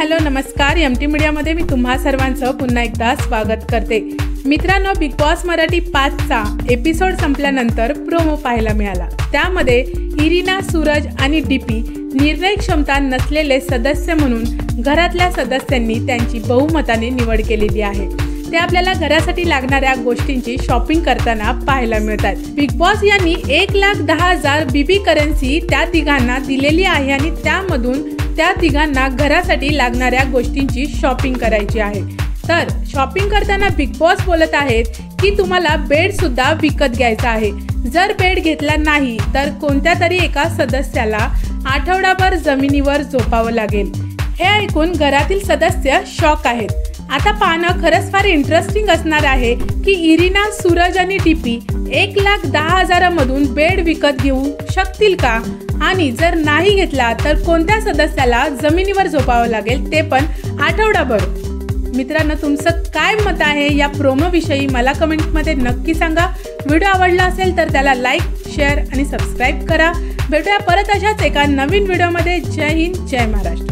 Hello नमस्कार। MT मीडियामध्ये मी तुम्हा सर्वांचं पुन्हा एकदा स्वागत करते। मित्रांनो, बिग बॉस मराठी 5चा एपिसोड संपल्यानंतर प्रोमो पाहायला मिळाला। त्यामध्ये इरिना, सूरज आणि डीपी निर्णय क्षमता नसलेले सदस्य म्हणून घरातल्या सदस्यांनी त्यांची बहुमताने निवड केलेली आहे। ते आपल्याला घरासाठी लागणाऱ्या गोष्टींची शॉपिंग करताना पाहायला मिळतात। बिग बॉस यांनी 1,10,000 बीबी करन्सी त्या तिघांना दिलेली आहे आणि त्यामधून त्या तिघांना घरासाठी लागणाऱ्या गोष्टींची शॉपिंग करायची आहे। तर शॉपिंग करताना बिग बॉस बोलत आहेत की तुम्हाला बेड सुद्धा विकत घ्यायचा आहे। जर बेड घेतला नाही तर कोणत्या तरी एका सदस्याला आठवडाभर जमिनीवर झोपावं लागेल। हे ऐकून घरातील सदस्य शॉक आहेत। आता पाहणं खरंच फार इंटरेस्टिंग असणार आहे की इरिना, सूरज आणि डीपी 1,10,000 मधून बेड विकत घेऊ शकतील का, आणि जर नाही घेतला तर कोणत्या सदस्याला जमिनीवर झोपावं लागेल, ते पण आठवडाभर। मित्रांनो, तुमचं काय मत आहे या प्रोमो विषयी मला कमेंटमध्ये नक्की सांगा। व्हिडिओ आवडला असेल तर त्याला लाईक, शेअर आणि सबस्क्राईब करा। भेटूया परत अशाच एका नवीन व्हिडिओमध्ये। जय हिंद, जय महाराष्ट्र।